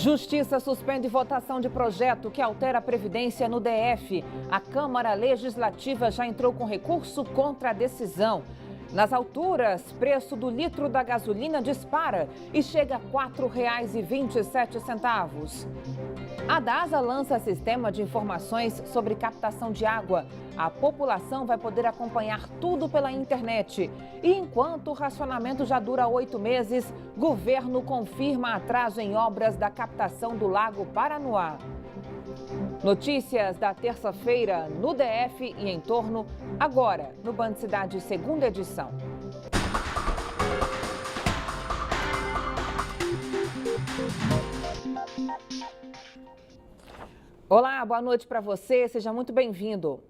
Justiça suspende votação de projeto que altera a Previdência no DF. A Câmara Legislativa já entrou com recurso contra a decisão. Nas alturas, preço do litro da gasolina dispara e chega a R$ 4,27. A DASA lança sistema de informações sobre captação de água. A população vai poder acompanhar tudo pela internet. E enquanto o racionamento já dura 8 meses, governo confirma atraso em obras da captação do Lago Paranoá. Notícias da terça-feira no DF e em torno, agora no Band Cidade, segunda edição. Olá, boa noite para você, seja muito bem-vindo.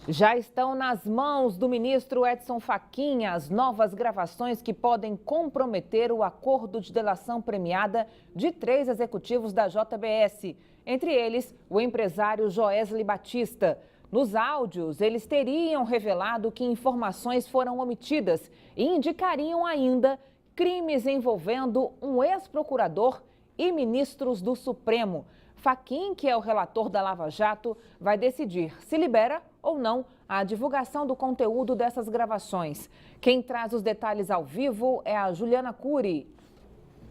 Já estão nas mãos do ministro Edson Fachin as novas gravações que podem comprometer o acordo de delação premiada de 3 executivos da JBS, entre eles o empresário Joesley Batista. Nos áudios, eles teriam revelado que informações foram omitidas e indicariam ainda crimes envolvendo um ex-procurador e ministros do Supremo. Fachin, que é o relator da Lava Jato, vai decidir se libera ou não a divulgação do conteúdo dessas gravações. Quem traz os detalhes ao vivo é a Juliana Cury.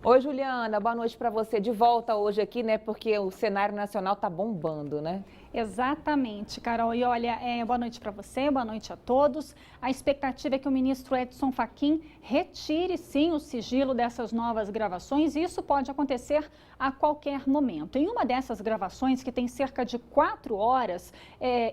Oi, Juliana, boa noite para você. De volta hoje aqui, né? Porque o cenário nacional tá bombando, né? Exatamente, Carol. E olha, boa noite para você, boa noite a todos. A expectativa é que o ministro Edson Fachin retire, sim, o sigilo dessas novas gravações. E isso pode acontecer a qualquer momento. Em uma dessas gravações, que tem cerca de 4 horas,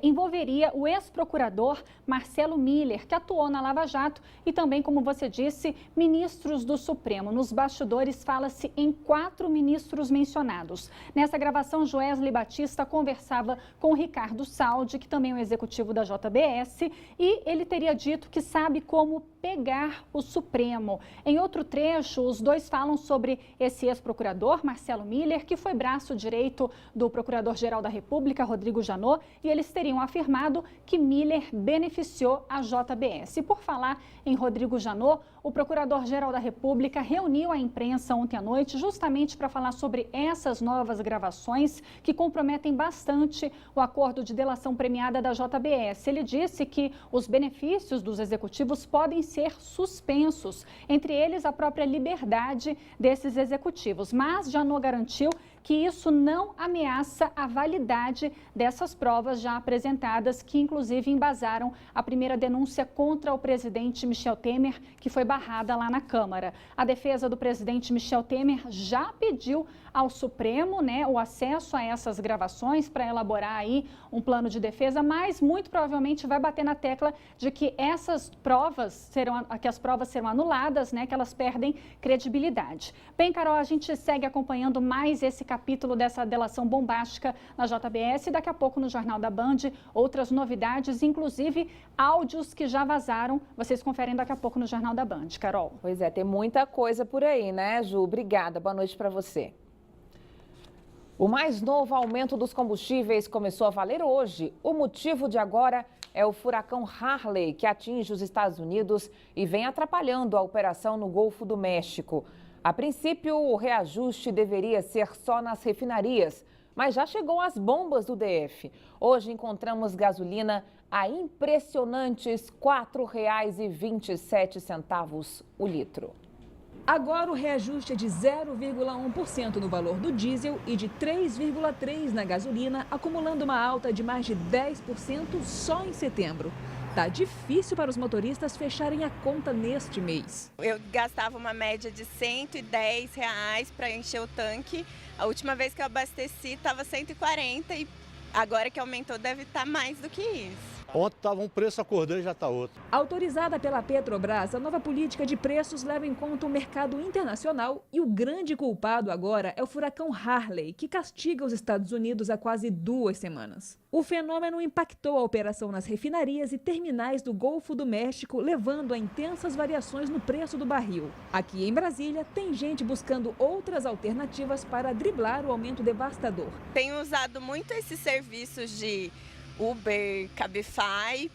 envolveria o ex-procurador Marcelo Miller, que atuou na Lava Jato, e também, como você disse, ministros do Supremo. Nos bastidores fala-se em 4 ministros mencionados. Nessa gravação, Joesley Batista conversava com o Ricardo Saldi, que também é um executivo da JBS, e ele teria dito que sabe como pegar o Supremo. Em outro trecho, os dois falam sobre esse ex-procurador, Marcelo Miller, que foi braço direito do Procurador-Geral da República, Rodrigo Janot, e eles teriam afirmado que Miller beneficiou a JBS. E por falar em Rodrigo Janot, o Procurador-Geral da República reuniu a imprensa ontem à noite justamente para falar sobre essas novas gravações que comprometem bastante o acordo de delação premiada da JBS. Ele disse que os benefícios dos executivos podem ser suspensos, entre eles a própria liberdade desses executivos. Mas Janot garantiu que isso não ameaça a validade dessas provas já apresentadas, que inclusive embasaram a primeira denúncia contra o presidente Michel Temer, que foi barrada lá na Câmara. A defesa do presidente Michel Temer já pediu ao Supremo, o acesso a essas gravações para elaborar aí um plano de defesa, mas muito provavelmente vai bater na tecla de que essas provas as provas serão anuladas, que elas perdem credibilidade. Bem, Carol, a gente segue acompanhando mais esse capítulo dessa delação bombástica na JBS e daqui a pouco no Jornal da Band, outras novidades, inclusive áudios que já vazaram. Vocês conferem daqui a pouco no Jornal da Band, Carol. Pois é, tem muita coisa por aí, né, Ju? Obrigada, boa noite para você. O mais novo aumento dos combustíveis começou a valer hoje. O motivo de agora é o furacão Harley, que atinge os Estados Unidos e vem atrapalhando a operação no Golfo do México. A princípio, o reajuste deveria ser só nas refinarias, mas já chegou às bombas do DF. Hoje encontramos gasolina a impressionantes R$ 4,27 o litro. Agora o reajuste é de 0,1% no valor do diesel e de 3,3% na gasolina, acumulando uma alta de mais de 10% só em setembro. Tá difícil para os motoristas fecharem a conta neste mês. Eu gastava uma média de R$ 110 para encher o tanque. A última vez que eu abasteci estava 140 e agora que aumentou deve estar mais do que isso. Ontem estava um preço, acordei e já está outro. Autorizada pela Petrobras, a nova política de preços leva em conta o mercado internacional e o grande culpado agora é o furacão Harley, que castiga os Estados Unidos há quase 2 semanas. O fenômeno impactou a operação nas refinarias e terminais do Golfo do México, levando a intensas variações no preço do barril. Aqui em Brasília, tem gente buscando outras alternativas para driblar o aumento devastador. Tenho usado muito esses serviços de Uber, Cabify,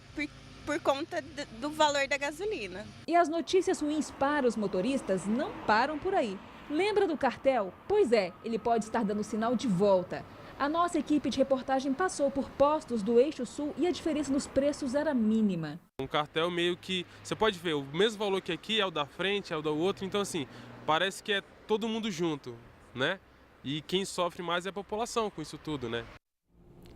por conta do valor da gasolina. E as notícias ruins para os motoristas não param por aí. Lembra do cartel? Pois é, ele pode estar dando sinal de volta. A nossa equipe de reportagem passou por postos do Eixo Sul e a diferença nos preços era mínima. Um cartel meio que, você pode ver, o mesmo valor que aqui é o da frente, é o do outro, então assim, parece que é todo mundo junto, né? E quem sofre mais é a população com isso tudo, né?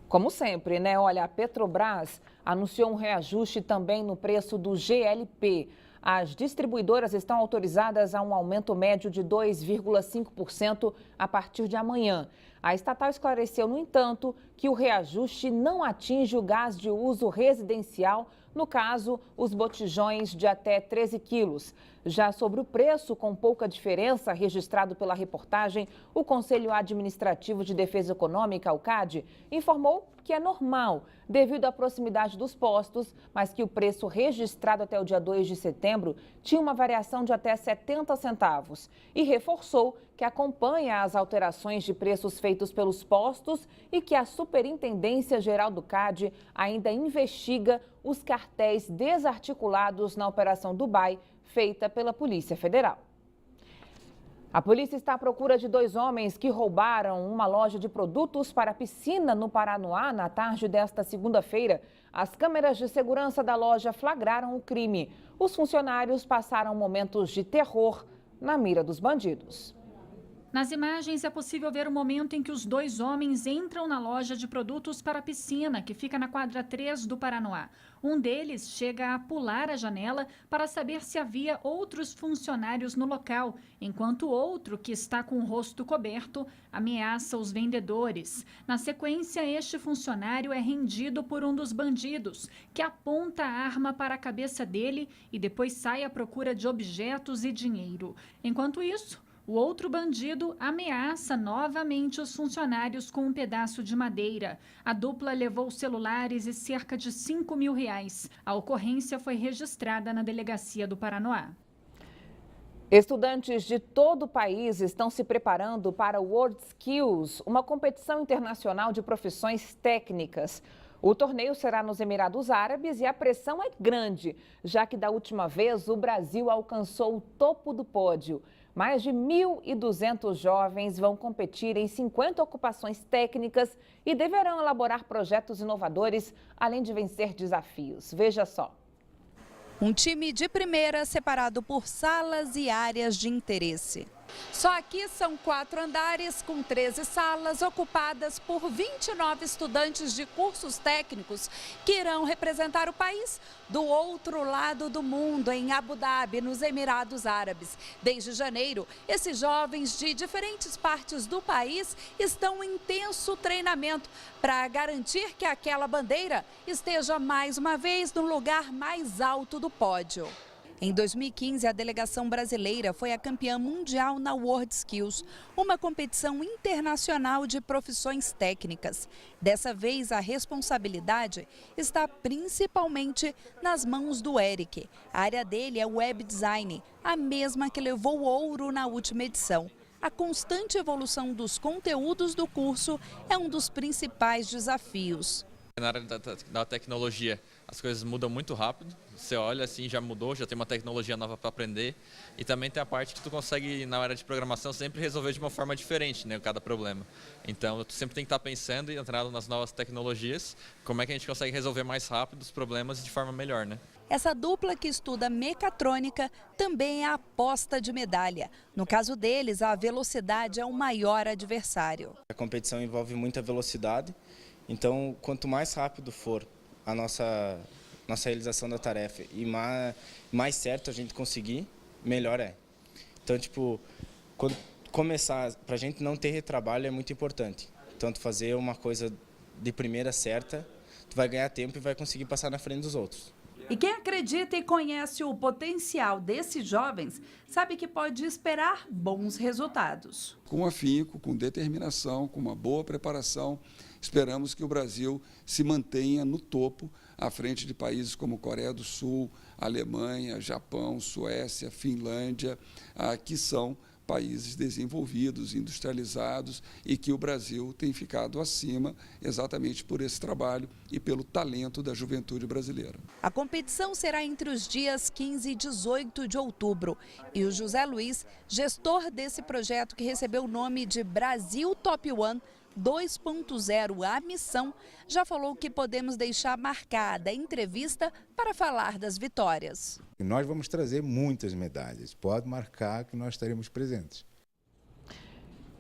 Como sempre, né? Olha, a Petrobras anunciou um reajuste também no preço do GLP. As distribuidoras estão autorizadas a um aumento médio de 2,5% a partir de amanhã. A estatal esclareceu, no entanto, que o reajuste não atinge o gás de uso residencial, no caso, os botijões de até 13 quilos. Já sobre o preço, com pouca diferença, registrado pela reportagem, o Conselho Administrativo de Defesa Econômica, o CAD, informou que é normal, devido à proximidade dos postos, mas que o preço registrado até o dia 2 de setembro tinha uma variação de até 70 centavos. E reforçou que acompanha as alterações de preços feitos pelos postos e que a Superintendência Geral do CAD ainda investiga os cartéis desarticulados na Operação Dubai, feita pela Polícia Federal. A polícia está à procura de 2 homens que roubaram uma loja de produtos para piscina no Paranoá na tarde desta segunda-feira. As câmeras de segurança da loja flagraram o crime. Os funcionários passaram momentos de terror na mira dos bandidos. Nas imagens é possível ver o momento em que os 2 homens entram na loja de produtos para piscina, que fica na quadra 3 do Paranoá. Um deles chega a pular a janela para saber se havia outros funcionários no local, enquanto o outro, que está com o rosto coberto, ameaça os vendedores. Na sequência, este funcionário é rendido por um dos bandidos, que aponta a arma para a cabeça dele e depois sai à procura de objetos e dinheiro. Enquanto isso, o outro bandido ameaça novamente os funcionários com um pedaço de madeira. A dupla levou celulares e cerca de R$5 mil. A ocorrência foi registrada na delegacia do Paranoá. Estudantes de todo o país estão se preparando para o World Skills, uma competição internacional de profissões técnicas. O torneio será nos Emirados Árabes e a pressão é grande, já que da última vez o Brasil alcançou o topo do pódio. Mais de 1.200 jovens vão competir em 50 ocupações técnicas e deverão elaborar projetos inovadores, além de vencer desafios. Veja só. Um time de primeira separado por salas e áreas de interesse. Só aqui são 4 andares com 13 salas ocupadas por 29 estudantes de cursos técnicos que irão representar o país do outro lado do mundo, em Abu Dhabi, nos Emirados Árabes. Desde janeiro, esses jovens de diferentes partes do país estão em intenso treinamento para garantir que aquela bandeira esteja mais uma vez no lugar mais alto do pódio. Em 2015, a delegação brasileira foi a campeã mundial na World Skills, uma competição internacional de profissões técnicas. Dessa vez, a responsabilidade está principalmente nas mãos do Eric. A área dele é web design, a mesma que levou ouro na última edição. A constante evolução dos conteúdos do curso é um dos principais desafios. Na área da tecnologia, as coisas mudam muito rápido. Você olha assim, já mudou, já tem uma tecnologia nova para aprender. E também tem a parte que tu consegue, na área de programação, sempre resolver de uma forma diferente, né, cada problema. Então, tu sempre tem que estar pensando e entrando nas novas tecnologias, como é que a gente consegue resolver mais rápido os problemas de forma melhor, né? Essa dupla que estuda mecatrônica também é a aposta de medalha. No caso deles, a velocidade é o maior adversário. A competição envolve muita velocidade. Então, quanto mais rápido for a nossa realização da tarefa e mais certo a gente conseguir, melhor é. Então, tipo, quando começar, pra gente não ter retrabalho é muito importante. Então, tu fazer uma coisa de primeira certa, tu vai ganhar tempo e vai conseguir passar na frente dos outros. E quem acredita e conhece o potencial desses jovens sabe que pode esperar bons resultados. Com afinco, com determinação, com uma boa preparação, esperamos que o Brasil se mantenha no topo, à frente de países como Coreia do Sul, Alemanha, Japão, Suécia, Finlândia, que são países desenvolvidos, industrializados, e que o Brasil tem ficado acima exatamente por esse trabalho e pelo talento da juventude brasileira. A competição será entre os dias 15 e 18 de outubro. E o José Luiz, gestor desse projeto que recebeu o nome de Brasil Top One 2.0, a missão, já falou que podemos deixar marcada a entrevista para falar das vitórias. E nós vamos trazer muitas medalhas, pode marcar que nós estaremos presentes.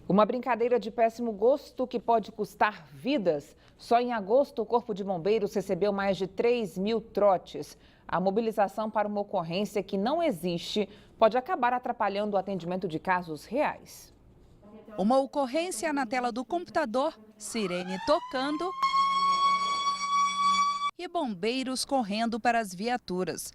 Uma brincadeira de péssimo gosto que pode custar vidas. Só em agosto, o Corpo de Bombeiros recebeu mais de 3.000 trotes. A mobilização para uma ocorrência que não existe pode acabar atrapalhando o atendimento de casos reais. Uma ocorrência na tela do computador, sirene tocando e bombeiros correndo para as viaturas.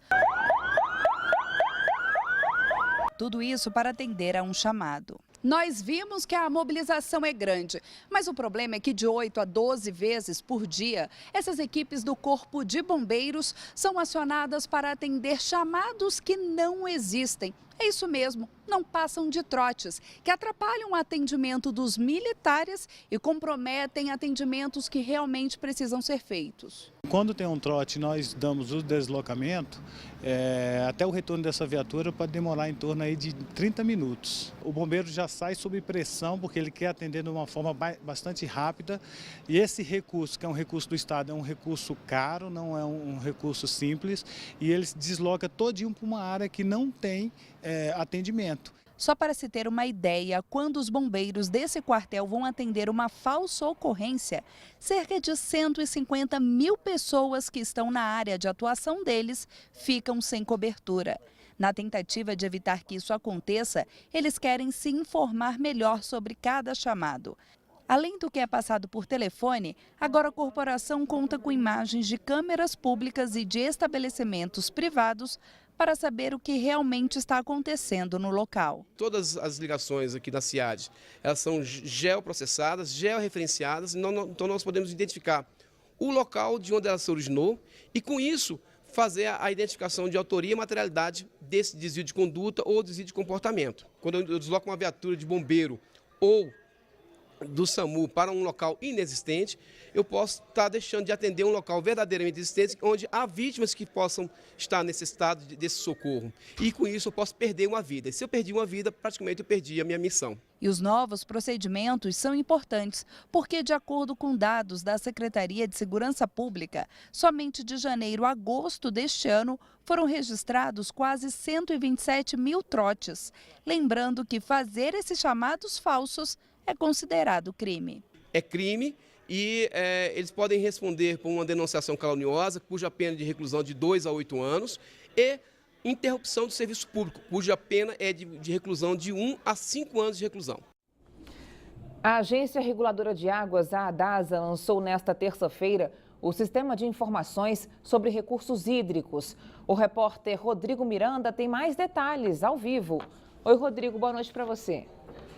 Tudo isso para atender a um chamado. Nós vimos que a mobilização é grande, mas o problema é que de 8 a 12 vezes por dia, essas equipes do Corpo de Bombeiros são acionadas para atender chamados que não existem. É isso mesmo, não passam de trotes, que atrapalham o atendimento dos militares e comprometem atendimentos que realmente precisam ser feitos. Quando tem um trote, nós damos o deslocamento, até o retorno dessa viatura pode demorar em torno aí de 30 minutos. O bombeiro já sai sob pressão porque ele quer atender de uma forma bastante rápida e esse recurso, que é um recurso do Estado, é um recurso caro, não é um recurso simples e ele se desloca todinho para uma área que não tem atendimento. Só para se ter uma ideia, quando os bombeiros desse quartel vão atender uma falsa ocorrência, cerca de 150 mil pessoas que estão na área de atuação deles ficam sem cobertura. Na tentativa de evitar que isso aconteça, eles querem se informar melhor sobre cada chamado. Além do que é passado por telefone, agora a corporação conta com imagens de câmeras públicas e de estabelecimentos privados para saber o que realmente está acontecendo no local. Todas as ligações aqui da CIAD, elas são geoprocessadas, georreferenciadas, então nós podemos identificar o local de onde ela se originou e com isso fazer a identificação de autoria e materialidade desse desvio de conduta ou desvio de comportamento. Quando eu desloco uma viatura de bombeiro ou do SAMU para um local inexistente, eu posso estar deixando de atender um local verdadeiramente existente, onde há vítimas que possam estar necessitadas desse socorro. E com isso eu posso perder uma vida. E se eu perdi uma vida, praticamente eu perdi a minha missão. E os novos procedimentos são importantes, porque, de acordo com dados da Secretaria de Segurança Pública, somente de janeiro a agosto deste ano foram registrados quase 127 mil trotes. Lembrando que fazer esses chamados falsos é considerado crime. É crime e eles podem responder por uma denunciação caluniosa, cuja pena de reclusão de 2 a 8 anos, e interrupção do serviço público, cuja pena é de reclusão de 1 a 5 anos de reclusão. A Agência Reguladora de Águas, a ADASA, lançou nesta terça-feira o Sistema de Informações sobre Recursos Hídricos. O repórter Rodrigo Miranda tem mais detalhes ao vivo. Oi, Rodrigo, boa noite para você.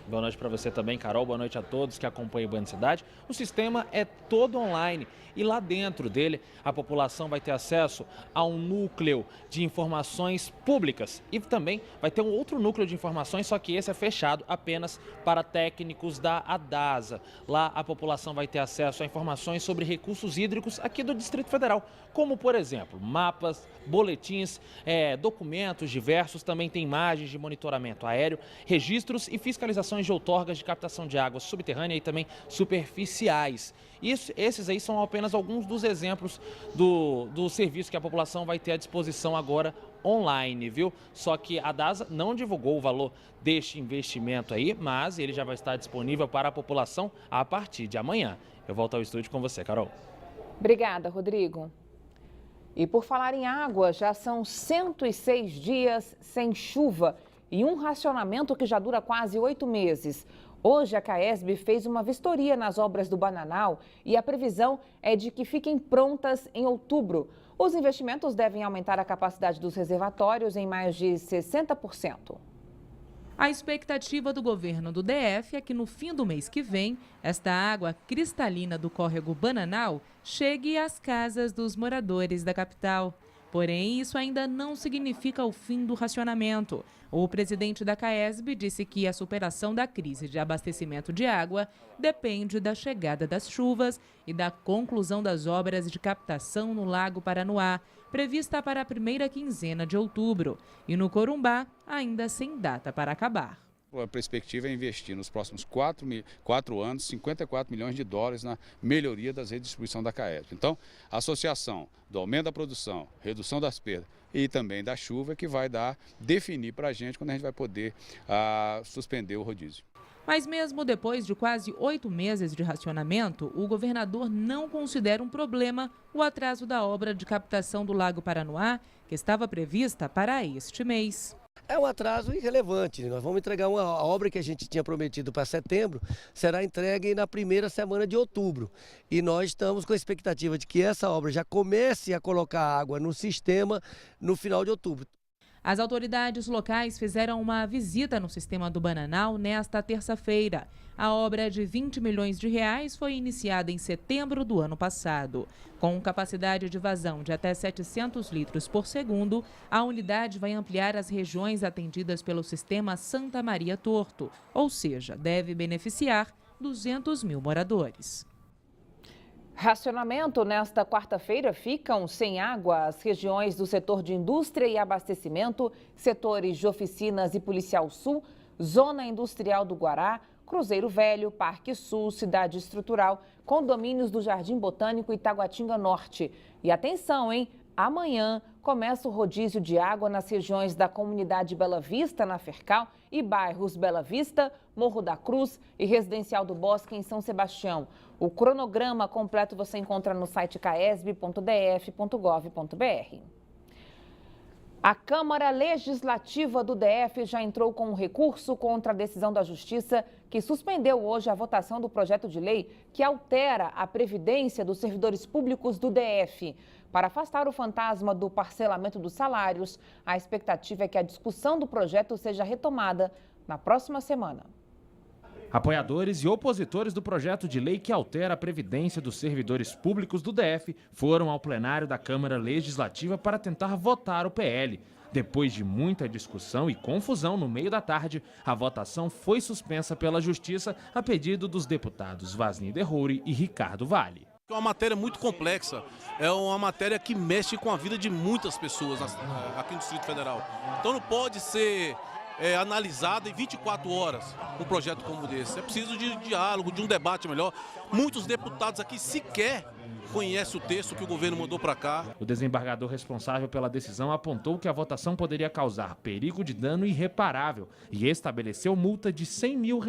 Boa noite para você também, Carol. Boa noite a todos que acompanham o Band Cidade. O sistema é todo online e lá dentro dele a população vai ter acesso a um núcleo de informações públicas e também vai ter um outro núcleo de informações, só que esse é fechado apenas para técnicos da ADASA. Lá a população vai ter acesso a informações sobre recursos hídricos aqui do Distrito Federal, como por exemplo, mapas, boletins, documentos diversos, também tem imagens de monitoramento aéreo, registros e fiscalização de outorgas de captação de água subterrânea e também superficiais. Esses aí são apenas alguns dos exemplos do serviço que a população vai ter à disposição agora online, viu? Só que a DASA não divulgou o valor deste investimento aí, mas ele já vai estar disponível para a população a partir de amanhã. Eu volto ao estúdio com você, Carol. Obrigada, Rodrigo. E por falar em água, já são 106 dias sem chuva e um racionamento que já dura quase 8 meses. Hoje, a CAESB fez uma vistoria nas obras do Bananal e a previsão é de que fiquem prontas em outubro. Os investimentos devem aumentar a capacidade dos reservatórios em mais de 60%. A expectativa do governo do DF é que no fim do mês que vem, esta água cristalina do córrego Bananal chegue às casas dos moradores da capital. Porém, isso ainda não significa o fim do racionamento. O presidente da CAESB disse que a superação da crise de abastecimento de água depende da chegada das chuvas e da conclusão das obras de captação no Lago Paranoá, prevista para a primeira quinzena de outubro, e no Corumbá, ainda sem data para acabar. A perspectiva é investir nos próximos 4 anos 54 milhões de dólares na melhoria das redes de distribuição da CAESB. Então, a associação do aumento da produção, redução das perdas e também da chuva que vai definir para a gente quando a gente vai poder suspender o rodízio. Mas mesmo depois de quase 8 meses de racionamento, o governador não considera um problema o atraso da obra de captação do Lago Paranoá, que estava prevista para este mês. É um atraso irrelevante. Nós vamos entregar a obra que a gente tinha prometido para setembro, será entregue na primeira semana de outubro. E nós estamos com a expectativa de que essa obra já comece a colocar água no sistema no final de outubro. As autoridades locais fizeram uma visita no sistema do Bananal nesta terça-feira. A obra de 20 milhões de reais foi iniciada em setembro do ano passado. Com capacidade de vazão de até 700 litros por segundo, a unidade vai ampliar as regiões atendidas pelo sistema Santa Maria Torto, ou seja, deve beneficiar 200 mil moradores. Racionamento. Nesta quarta-feira ficam sem água as regiões do setor de indústria e abastecimento, setores de oficinas e Policial Sul, Zona Industrial do Guará, Cruzeiro Velho, Parque Sul, Cidade Estrutural, condomínios do Jardim Botânico e Taguatinga Norte. E atenção, hein? Amanhã começa o rodízio de água nas regiões da comunidade Bela Vista, na Fercal, e bairros Bela Vista, Morro da Cruz e Residencial do Bosque, em São Sebastião. O cronograma completo você encontra no site caesb.df.gov.br. A Câmara Legislativa do DF já entrou com um recurso contra a decisão da Justiça que suspendeu hoje a votação do projeto de lei que altera a previdência dos servidores públicos do DF. Para afastar o fantasma do parcelamento dos salários, a expectativa é que a discussão do projeto seja retomada na próxima semana. Apoiadores e opositores do projeto de lei que altera a previdência dos servidores públicos do DF foram ao plenário da Câmara Legislativa para tentar votar o PL. Depois de muita discussão e confusão no meio da tarde, a votação foi suspensa pela Justiça a pedido dos deputados Vasni Derrouri e Ricardo Vale. É uma matéria muito complexa, é uma matéria que mexe com a vida de muitas pessoas aqui no Distrito Federal. Então não pode ser analisada em 24 horas um projeto como esse. É preciso de diálogo, de um debate melhor. Muitos deputados aqui sequer conhecem o texto que o governo mandou para cá. O desembargador responsável pela decisão apontou que a votação poderia causar perigo de dano irreparável e estabeleceu multa de R$100 mil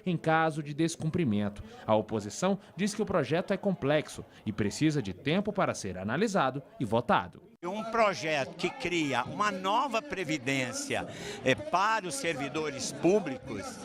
em caso de descumprimento. A oposição diz que o projeto é complexo e precisa de tempo para ser analisado e votado. Um projeto que cria uma nova previdência para os servidores públicos,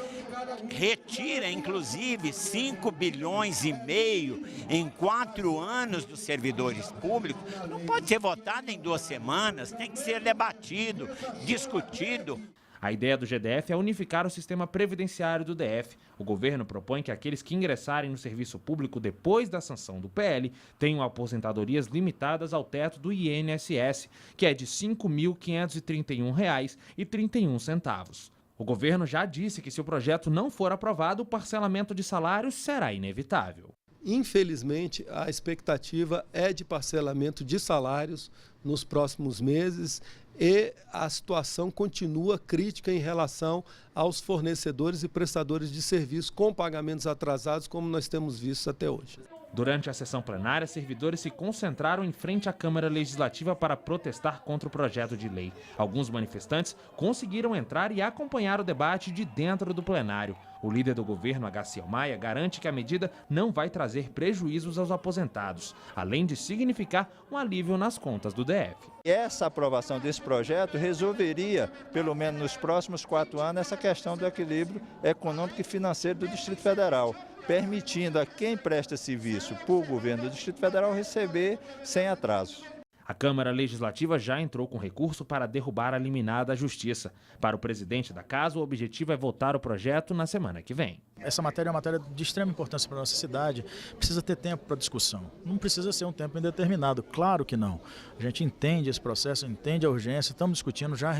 retira inclusive 5,5 bilhões em 4 anos dos servidores públicos, não pode ser votado em 2 semanas, tem que ser debatido, discutido. A ideia do GDF é unificar o sistema previdenciário do DF. O governo propõe que aqueles que ingressarem no serviço público depois da sanção do PL tenham aposentadorias limitadas ao teto do INSS, que é de R$ 5.531,31. O governo já disse que se o projeto não for aprovado, o parcelamento de salários será inevitável. Infelizmente, a expectativa é de parcelamento de salários nos próximos meses e a situação continua crítica em relação aos fornecedores e prestadores de serviço com pagamentos atrasados, como nós temos visto até hoje. Durante a sessão plenária, servidores se concentraram em frente à Câmara Legislativa para protestar contra o projeto de lei. Alguns manifestantes conseguiram entrar e acompanhar o debate de dentro do plenário. O líder do governo, Agaciel Maia, garante que a medida não vai trazer prejuízos aos aposentados, além de significar um alívio nas contas do DF. Essa aprovação desse projeto resolveria, pelo menos nos próximos 4 anos, essa questão do equilíbrio econômico e financeiro do Distrito Federal, permitindo a quem presta serviço para o governo do Distrito Federal receber sem atraso. A Câmara Legislativa já entrou com recurso para derrubar a liminar da Justiça. Para o presidente da Casa, o objetivo é votar o projeto na semana que vem. Essa matéria é uma matéria de extrema importância para a nossa cidade, precisa ter tempo para discussão. Não precisa ser um tempo indeterminado, claro que não. A gente entende esse processo, entende a urgência, estamos discutindo já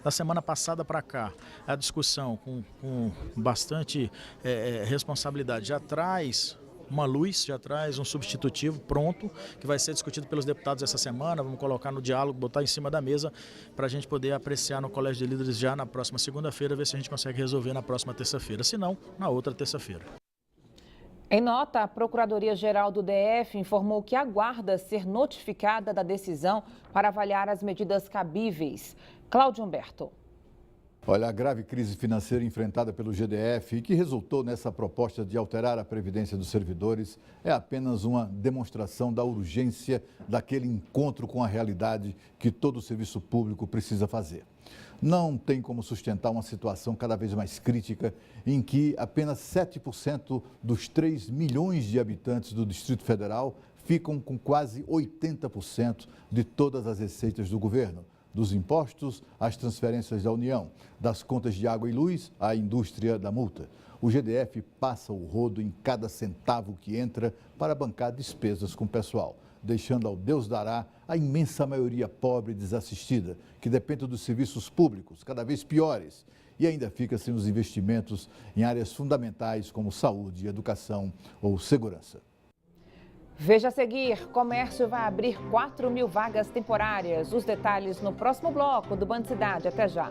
da semana passada para cá. A discussão com bastante responsabilidade já traz uma luz, já traz um substitutivo pronto, que vai ser discutido pelos deputados essa semana. Vamos colocar no diálogo, botar em cima da mesa para a gente poder apreciar no Colégio de Líderes já na próxima segunda-feira, ver se a gente consegue resolver na próxima terça-feira, se não, na outra terça-feira. Em nota, a Procuradoria-Geral do DF informou que aguarda ser notificada da decisão para avaliar as medidas cabíveis. Cláudio Humberto. Olha, a grave crise financeira enfrentada pelo GDF e que resultou nessa proposta de alterar a previdência dos servidores é apenas uma demonstração da urgência daquele encontro com a realidade que todo o serviço público precisa fazer. Não tem como sustentar uma situação cada vez mais crítica em que apenas 7% dos 3 milhões de habitantes do Distrito Federal ficam com quase 80% de todas as receitas do governo. Dos impostos às transferências da União, das contas de água e luz à indústria da multa. O GDF passa o rodo em cada centavo que entra para bancar despesas com o pessoal, deixando ao Deus dará a imensa maioria pobre e desassistida, que depende dos serviços públicos, cada vez piores, e ainda fica sem os investimentos em áreas fundamentais como saúde, educação ou segurança. Veja a seguir, comércio vai abrir 4.000 vagas temporárias. Os detalhes no próximo bloco do Band Cidade. Até já.